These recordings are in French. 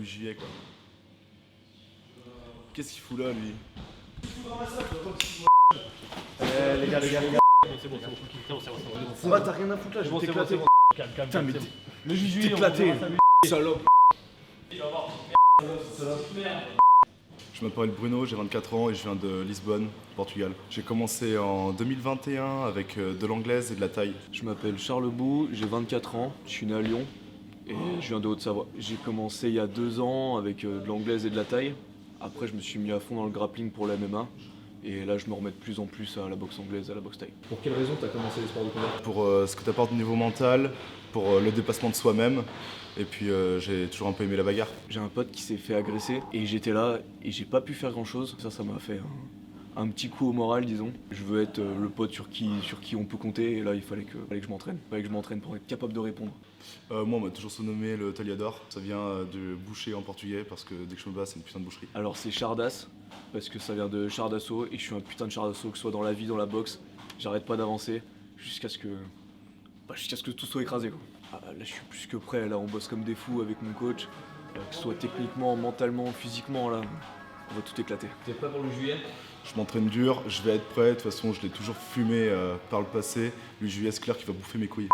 Juillet quoi. Qu'est-ce qu'il fout là lui? Les gars. C'est bon. Ah, t'as rien à foutre là, je vais t'éclater. Calme. Putain, mais Le 8 juillet, éclaté, salope. Je m'appelle Bruno, j'ai 24 ans et je viens de Lisbonne, Portugal. J'ai commencé en 2021 avec de l'anglaise et de la thaï. Je m'appelle Charles Bou, j'ai 24 ans, je suis né à Lyon et je viens de Haute-Savoie. J'ai commencé il y a 2 ans avec de l'anglaise et de la thaï. Après, je me suis mis à fond dans le grappling pour la MMA. Et là, je me remets de plus en plus à la boxe anglaise, à la boxe thaï. Pour quelle raison t'as commencé les sports de combat? Pour ce que t'apportes au niveau mental, pour le dépassement de soi-même. Et puis j'ai toujours un peu aimé la bagarre. J'ai un pote qui s'est fait agresser et j'étais là et j'ai pas pu faire grand chose. Ça m'a fait un petit coup au moral, disons. Je veux être le pote sur qui on peut compter et là, il fallait que je m'entraîne. Il fallait que je m'entraîne pour être capable de répondre. Moi, on m'a toujours surnommé le Taliador. Ça vient de boucher en portugais parce que dès que je me bats, c'est une putain de boucherie. Alors, c'est Chardas, parce que ça vient de char d'assaut et je suis un putain de char d'assaut, que ce soit dans la vie, dans la boxe. J'arrête pas d'avancer jusqu'à ce que tout soit écrasé, quoi. Ah, là, je suis plus que prêt. Là, on bosse comme des fous avec mon coach. Que ce soit techniquement, mentalement, physiquement, là, on va tout éclater. T'es prêt pour le juillet? Je m'entraîne dur, je vais être prêt. De toute façon, je l'ai toujours fumé par le passé. Le juillet, c'est clair qu'il va bouffer mes couilles.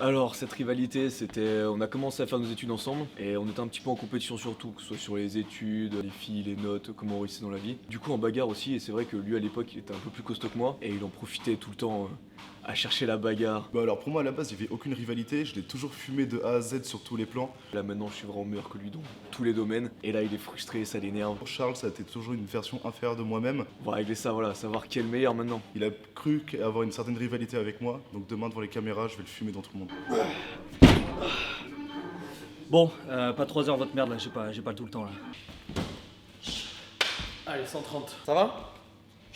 Alors, cette rivalité, on a commencé à faire nos études ensemble et on était un petit peu en compétition sur tout, que ce soit sur les études, les filles, les notes, comment on réussit dans la vie. Du coup, en bagarre aussi, et c'est vrai que lui à l'époque, il était un peu plus costaud que moi et il en profitait tout le temps à chercher la bagarre. Bah alors pour moi à la base il n'y avait aucune rivalité, je l'ai toujours fumé de A à Z sur tous les plans. Là maintenant, je suis vraiment meilleur que lui dans tous les domaines et là, il est frustré, ça l'énerve. Pour Charles ça a été toujours une version inférieure de moi-même. On va régler ça, voilà, savoir qui est le meilleur maintenant. Il a cru avoir une certaine rivalité avec moi, donc demain devant les caméras je vais le fumer dans tout le monde. Bon, pas 3 heures votre merde là, j'ai pas tout le temps là. Allez, 130. Ça va?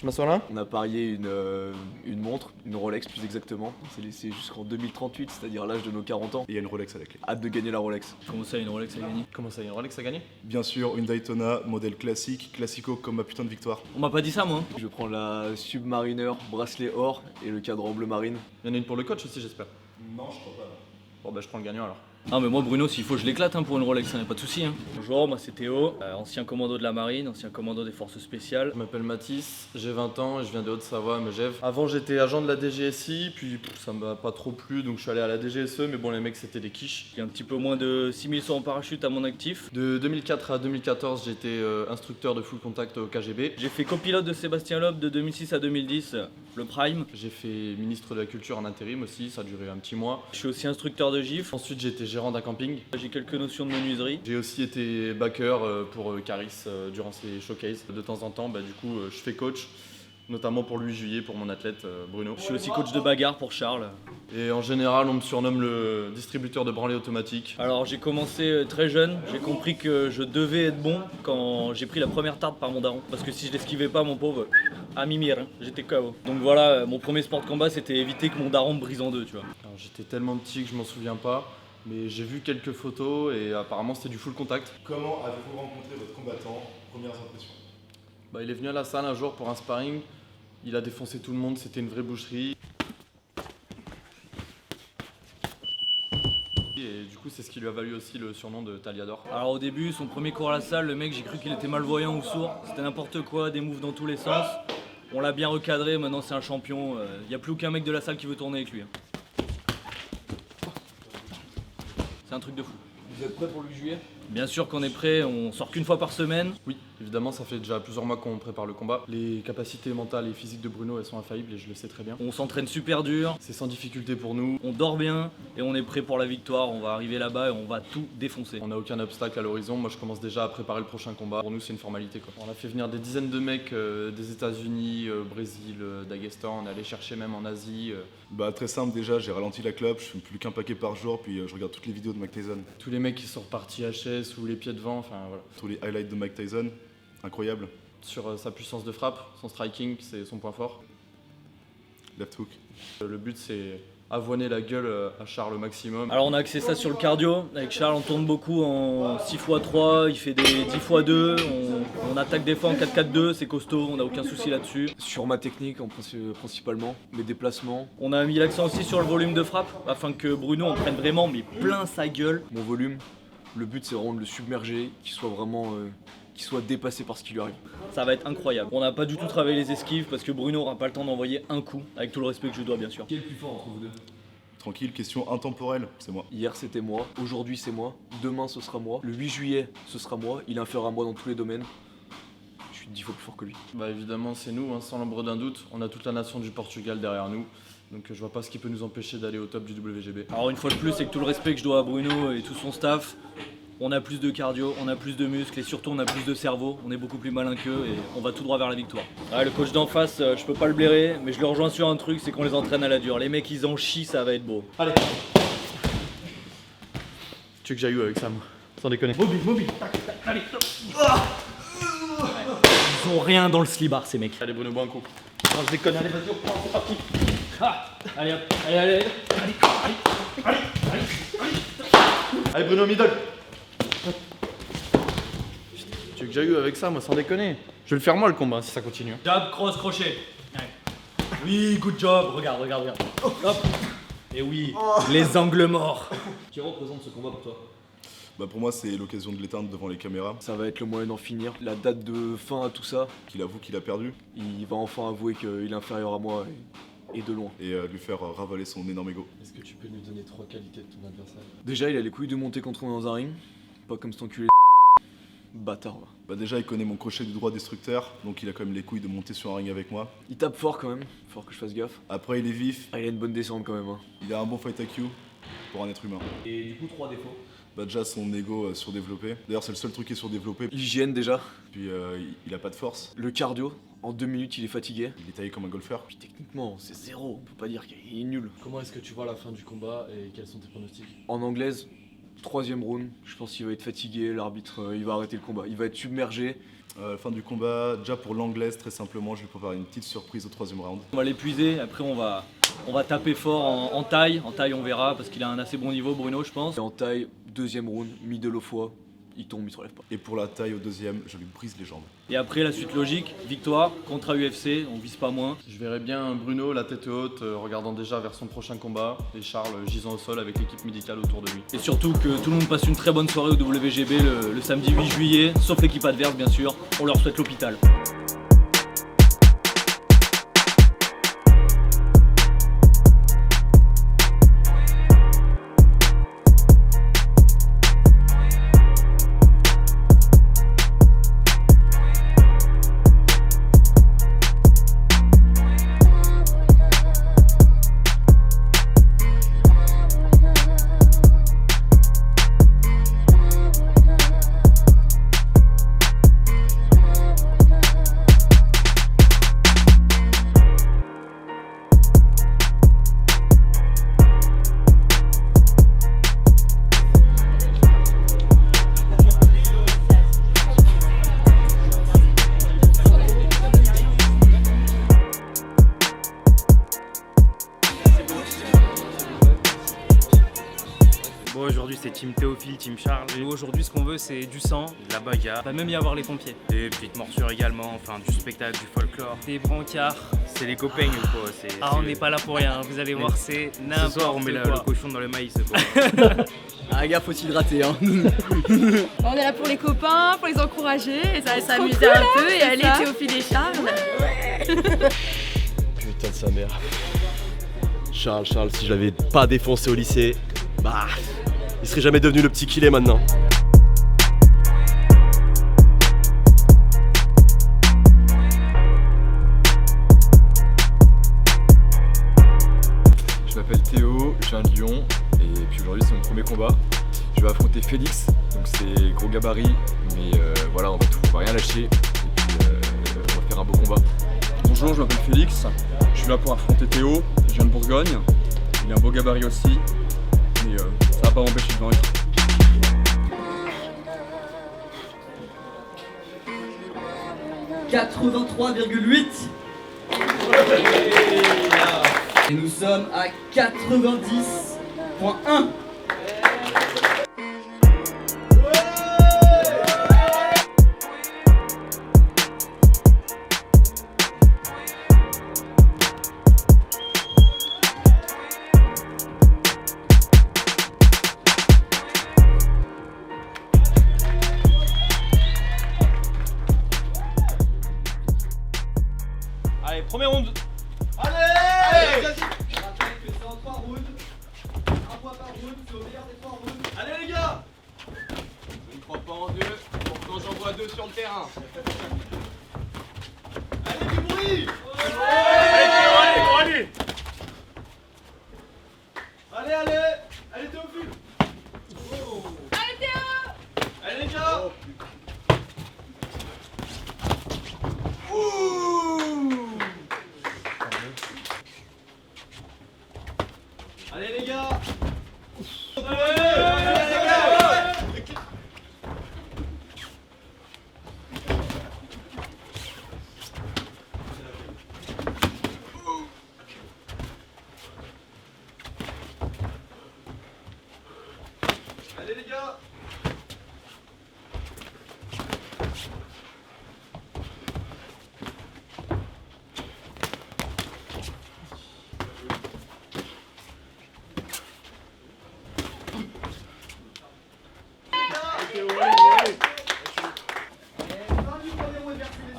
Je m'assois là? On a parié une montre, une Rolex plus exactement. On s'est laissé jusqu'en 2038, c'est-à-dire l'âge de nos 40 ans. Et il y a une Rolex à la clé. Hâte de gagner la Rolex. Comment ça, une Rolex à gagner? Comment ça, une Rolex à gagner? Bien sûr, une Daytona, modèle classique, classico comme ma putain de victoire. On m'a pas dit ça moi. Je prends la Submariner, bracelet or et le cadran bleu marine. Il y en a une pour le coach aussi, j'espère. Non je crois pas. Bon, bah, je prends le gagnant alors. Non mais moi Bruno, s'il faut je l'éclate pour une Rolex, ça n'est pas de soucis. Bonjour, moi c'est Théo, ancien commando de la marine, ancien commando des forces spéciales. Je m'appelle Mathis, j'ai 20 ans et je viens de Haute-Savoie, à Megève. Avant, j'étais agent de la DGSI, puis ça m'a pas trop plu, donc je suis allé à la DGSE, mais bon, les mecs, c'était des quiches. J'ai un petit peu moins de 6000 sauts en parachute à mon actif. De 2004 à 2014, j'étais instructeur de full contact au KGB. J'ai fait copilote de Sébastien Loeb de 2006 à 2010, le Prime. J'ai fait ministre de la Culture en intérim aussi, ça a duré un petit mois. Je suis aussi instructeur de GIF. Ensuite, j'étais gérant d'un camping. J'ai quelques notions de menuiserie. J'ai aussi été backer pour Caris durant ses showcases. De temps en temps, du coup, je fais coach, notamment pour le 8 juillet pour mon athlète Bruno. Je suis aussi coach de bagarre pour Charles. Et en général, on me surnomme le distributeur de branlées automatiques. Alors j'ai commencé très jeune, j'ai compris que je devais être bon quand j'ai pris la première tarte par mon daron. Parce que si je l'esquivais pas, mon pauvre, à mimir, j'étais KO. Donc voilà, mon premier sport de combat, c'était éviter que mon daron me brise en deux, tu vois. Alors, j'étais tellement petit que je m'en souviens pas, mais j'ai vu quelques photos et apparemment c'était du full contact. Comment avez-vous rencontré votre combattant? Premières impressions. Il est venu à la salle un jour pour un sparring, il a défoncé tout le monde, c'était une vraie boucherie. Et du coup, c'est ce qui lui a valu aussi le surnom de Taliador. Alors au début, son premier cours à la salle, le mec, j'ai cru qu'il était malvoyant ou sourd. C'était n'importe quoi, des moves dans tous les sens. On l'a bien recadré, maintenant c'est un champion. Il n'y a plus aucun mec de la salle qui veut tourner avec lui. C'est un truc de fou. Vous êtes prêts pour le juillet? Bien sûr qu'on est prêt, on sort qu'une fois par semaine. Oui, évidemment, ça fait déjà plusieurs mois qu'on prépare le combat. Les capacités mentales et physiques de Bruno, elles sont infaillibles et je le sais très bien. On s'entraîne super dur, C'est sans difficulté pour nous. on dort bien et on est prêt pour la victoire. On va arriver là-bas et on va tout défoncer. On n'a aucun obstacle à l'horizon. Moi, je commence déjà à préparer le prochain combat. Pour nous, c'est une formalité, quoi. On a fait venir des dizaines de mecs des États-Unis, Brésil, Daghestan. On est allé chercher même en Asie. Bah très simple déjà, j'ai ralenti la clope, je fume plus qu'un paquet par jour, puis je regarde toutes les vidéos de Mike Tyson. Tous les mecs qui sont repartis HS ou les pieds devant. Enfin voilà. Tous les highlights de Mike Tyson, incroyable. Sur sa puissance de frappe, son striking, c'est son point fort. Left hook. Le but, c'est avoiner la gueule à Charles au maximum. Alors on a axé ça sur le cardio. Avec Charles, on tourne beaucoup en 6x3, il fait des 10x2. On attaque des fois en 4-4-2, c'est costaud, on n'a aucun souci là-dessus. Sur ma technique principalement, mes déplacements, On a mis l'accent aussi sur le volume de frappe, afin que Bruno en prenne vraiment mais plein sa gueule. mon volume. Le but c'est vraiment de le submerger, qu'il soit vraiment qu'il soit dépassé par ce qui lui arrive. Ça va être incroyable. On n'a pas du tout travaillé les esquives parce que Bruno n'aura pas le temps d'envoyer un coup, avec tout le respect que je lui dois bien sûr. Qui est le plus fort entre vous deux? Tranquille, question intemporelle, c'est moi. Hier c'était moi, aujourd'hui c'est moi, demain ce sera moi, le 8 juillet ce sera moi, il est inférieur à moi dans tous les domaines. Je suis 10 fois plus fort que lui. Bah évidemment, c'est nous, hein, sans l'ombre d'un doute. On a toute la nation du Portugal derrière nous. Donc je vois pas ce qui peut nous empêcher d'aller au top du WGB. Alors une fois de plus, avec tout le respect que je dois à Bruno et tout son staff, on a plus de cardio, on a plus de muscles et surtout on a plus de cerveau, on est beaucoup plus malin qu'eux et on va tout droit vers la victoire. Ouais, le coach d'en face, je peux pas le blairer, mais je le rejoins sur un truc, c'est qu'on les entraîne à la dure. Les mecs ils en chient, ça va être beau. Allez. Tu veux que j'aille où avec Sam? Sans déconner. Ils ont rien dans le slibard ces mecs. Allez Bruno, bois un coup. Non, je déconne, allez vas-y, on reprend, c'est parti. Ah, allez hop, allez. Allez Bruno, middle. Tu veux que j'aille où avec ça, moi, sans déconner? Je vais le faire moi le combat si ça continue. Jab, cross, crochet. Ouais. Oui, good job, regarde. Hop. Et oui, les angles morts. Qui représente ce combat pour toi? Bah pour moi c'est l'occasion de l'éteindre devant les caméras, Ça va être le moyen d'en finir. La date de fin à tout ça, qu'il avoue qu'il a perdu, il va enfin avouer qu'il est inférieur à moi et de loin. et lui faire ravaler son énorme ego. Est-ce que tu peux nous donner 3 qualités de ton adversaire? Déjà il a les couilles de monter contre moi dans un ring, pas comme cet enculé bâtard là. Bah déjà il connaît mon crochet du droit destructeur, donc il a quand même les couilles de monter sur un ring avec moi. Il tape fort quand même, fort que je fasse gaffe. Après il est vif, Ah, il a une bonne descente quand même. Hein. il a un bon fight IQ pour un être humain. Et du coup, 3 défauts. Bah déjà son ego surdéveloppé, d'ailleurs c'est le seul truc qui est surdéveloppé, L'hygiène déjà, puis il a pas de force, le cardio, en 2 minutes il est fatigué. il est taillé comme un golfeur. Puis techniquement c'est zéro, on peut pas dire qu'il est nul. Comment est-ce que tu vois la fin du combat et quels sont tes pronostics? En anglaise, 3ème round, je pense qu'il va être fatigué, l'arbitre il va arrêter le combat, il va être submergé. Fin du combat, déjà pour l'anglaise très simplement, je lui prépare une petite surprise au 3ème round. On va l'épuiser, après on va taper fort en taille. En taille on verra parce qu'il a un assez bon niveau Bruno je pense. Et en taille, 2ème round, middle au foie, il tombe, il se relève pas. Et pour la taille au 2ème, je lui brise les jambes. Et après la suite logique, victoire contre UFC, on vise pas moins. Je verrais bien Bruno, la tête haute, regardant déjà vers son prochain combat, et Charles gisant au sol avec l'équipe médicale autour de lui. Et surtout que tout le monde passe une très bonne soirée au WGB le samedi 8 juillet, sauf l'équipe adverse bien sûr, on leur souhaite l'hôpital. Bon, aujourd'hui c'est team Théophile, team Charles. Nous aujourd'hui ce qu'on veut c'est du sang, de la bagarre, va même y avoir les pompiers. Des petites morsures également, enfin du spectacle, du folklore. Des brancards, c'est les copains quoi. Ah, on n'est pas là pour rien, vous allez voir, c'est n'importe Ce soir on met quoi. le cochon dans le maïs quoi. Ah gars, faut s'hydrater hein. On est là pour les copains, pour les encourager, et ça va s'amuser un peu et aller Théophile et Charles. Putain de sa mère. Charles, si je l'avais pas défoncé au lycée, bah, il serait jamais devenu le petit qu'il est maintenant. Je m'appelle Théo, je viens de Lyon et puis aujourd'hui c'est mon premier combat. Je vais affronter Félix, donc c'est gros gabarit, mais voilà, on va rien lâcher et puis on va faire un beau combat. Bonjour, je m'appelle Félix, je suis là pour affronter Théo, je viens de Bourgogne, il a un beau gabarit aussi, mais ça va pas m'empêcher de vaincre. « 83,8 » et nous sommes à 90,1. Allez, première round. Allez, vas-y. Je rappelle que c'est en 3 rounds. Un point par round, c'est au meilleur des 3 rounds. Allez les gars. Je ne crois pas en Dieu, pourtant j'en vois 2 sur le terrain. Allez du bruit. Allez. Allez Théophile. Allez Théo. Allez les gars. Allez les gars. Allez les gars.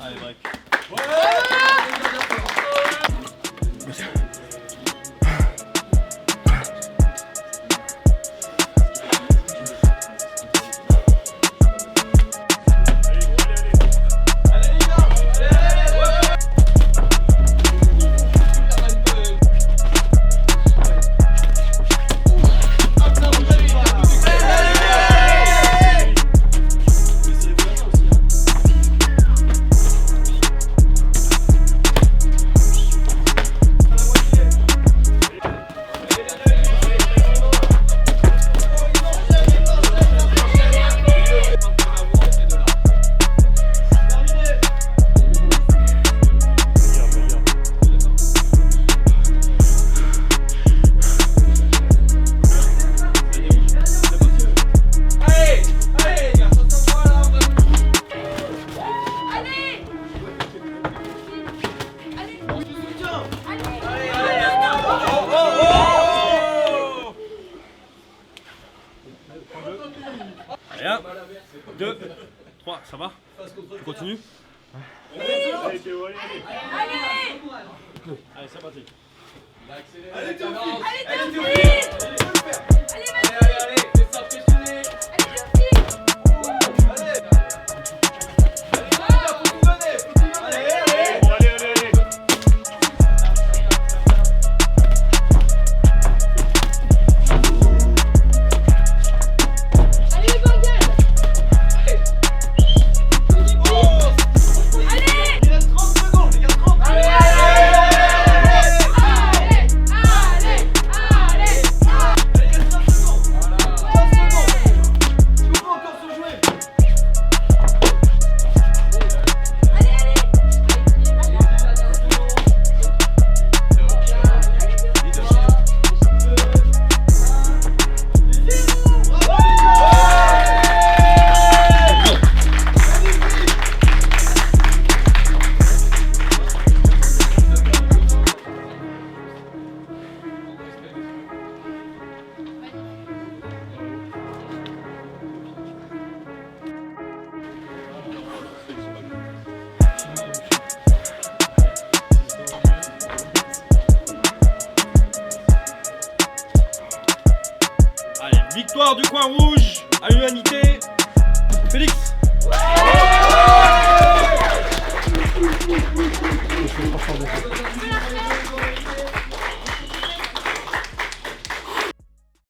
Allez, break. Allez, 1, 2, 3, ça va? Tu continues? Allez, c'est parti. Allez Théophile. Allez Théophile. Victoire du coin rouge à l'unanimité. Félix.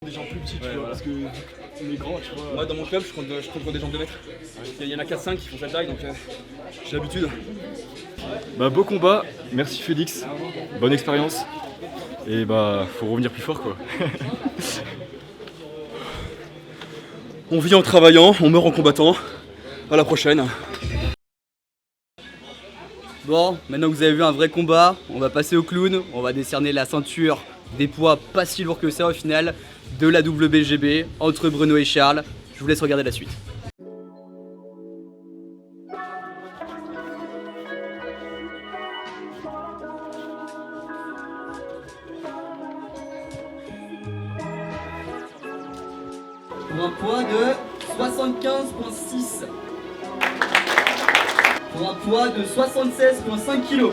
Des gens plus petits, tu vois, parce que les grands, tu vois. Moi, dans mon club, je compte des gens de 2 mètres. Il y en a 4-5 qui font cette taille, donc j'ai l'habitude. Bah beau combat, merci Félix, bonne expérience. Et bah faut revenir plus fort quoi. On vit en travaillant, on meurt en combattant. À la prochaine. Bon, maintenant que vous avez vu un vrai combat, on va passer au clown. On va décerner la ceinture des poids pas si lourds que ça au final de la WBGB entre Bruno et Charles. Je vous laisse regarder la suite. Pour un poids de 75,6. Pour un poids de 76,5 kg.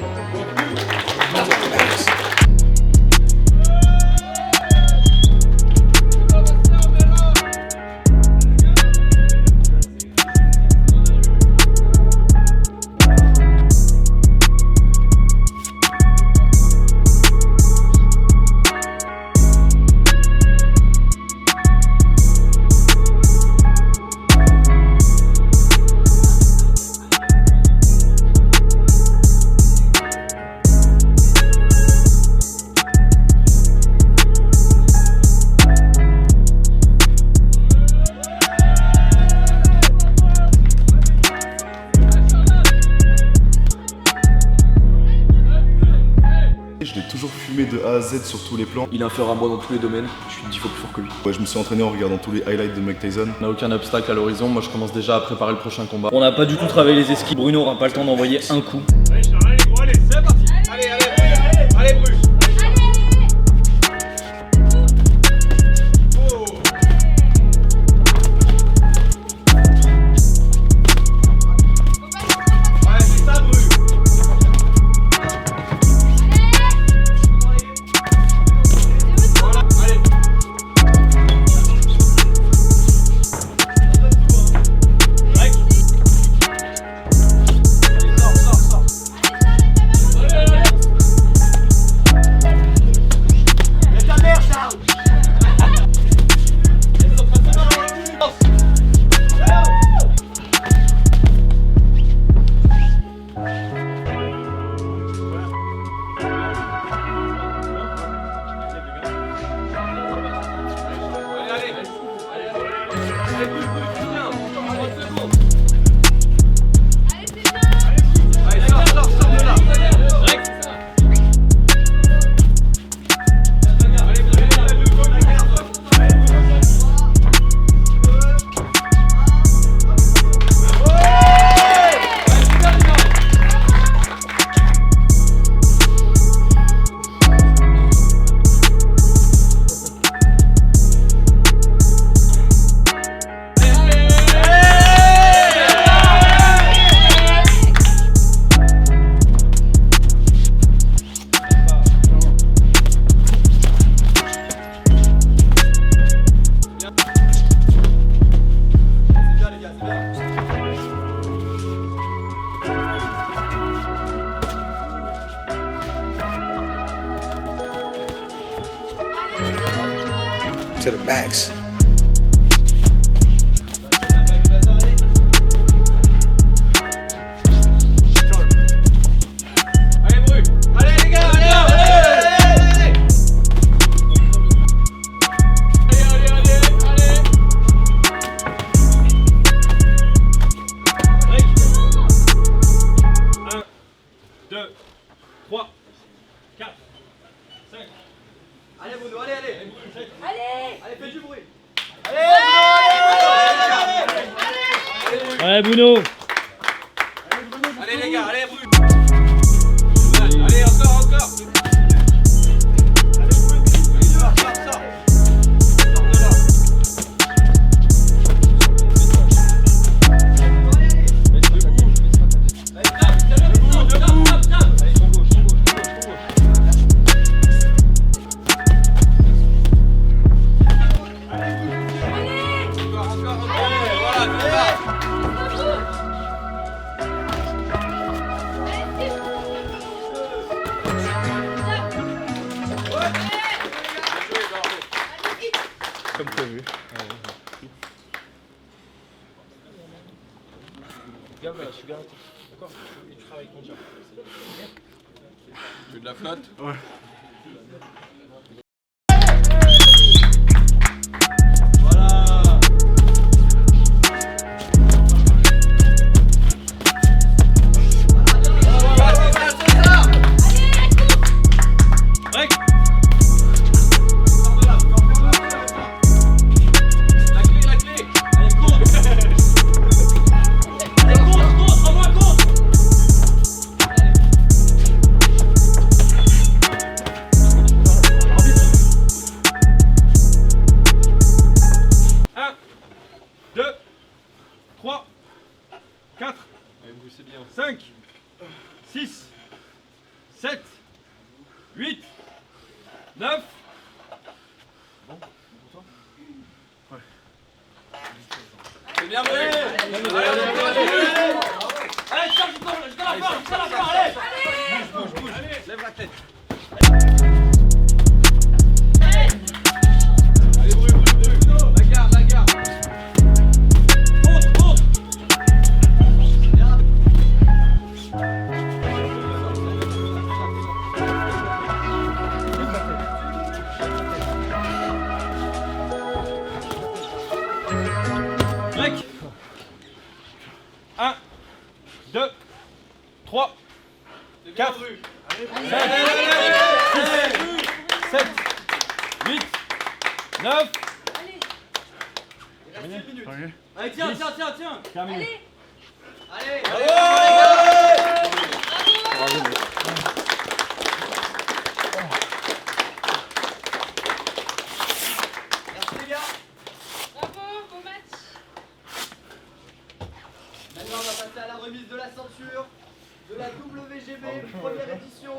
Je l'ai toujours fumé de A à Z sur tous les plans. Il est inférieur à moi dans tous les domaines, je suis 10 fois plus fort que lui. Ouais, je me suis entraîné en regardant tous les highlights de Mike Tyson. On n'a aucun obstacle à l'horizon, moi je commence déjà à préparer le prochain combat. On n'a pas du tout travaillé les esquives. Bruno aura pas le temps d'envoyer un coup. Allez, Charles, allez, gros, allez, c'est parti. Allez, Bruce. Ouais, c'est ça, Bruce. Voilà, allez. Break. Allez, sors. Mets ta mère, Charles. To the max. Allez, Bru. Allez, les gars, allez. Break. 1, 2, 3, 4, 5. Allez, Bruno, allez. Allez, fais du bruit. Ouais, Bruno. Allez, les gars, allez, Bruno. Allez, encore. Allez, sors. Sors de là. Allez, gardes. D'accord. Et tu travailles ton tir. Tu veux de la flotte? Ouais. C'est bien joué. Allez, charge du corps, je la barre, allez. Bouge, lève la tête. Allez, brûle, bagarre. Contre. Break. 1, 2, 3, 4, 5, 7, 8, 9. Allez, tiens. Terminé. Allez. Merci les gars. Bravo, bon match. Maintenant, on va passer à la remise de la ceinture de la WGB, première édition.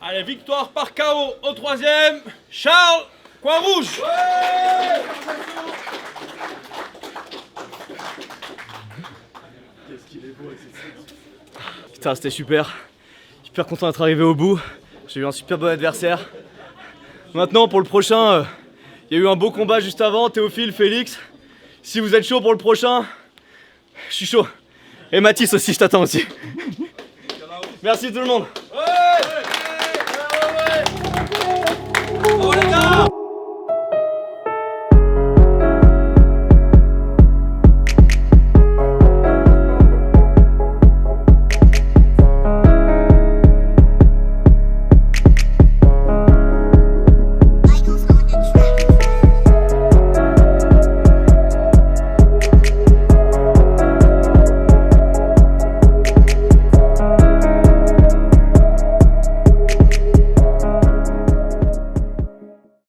Allez, victoire par KO au 3ème. Charles, coin rouge. Putain, c'était super. Super content d'être arrivé au bout. J'ai eu un super bon adversaire. Maintenant, pour le prochain, il y a eu un beau combat juste avant. Théophile, Félix. Si vous êtes chaud pour le prochain, je suis chaud. Et Mathis aussi, je t'attends aussi. Merci tout le monde. Oh les gars.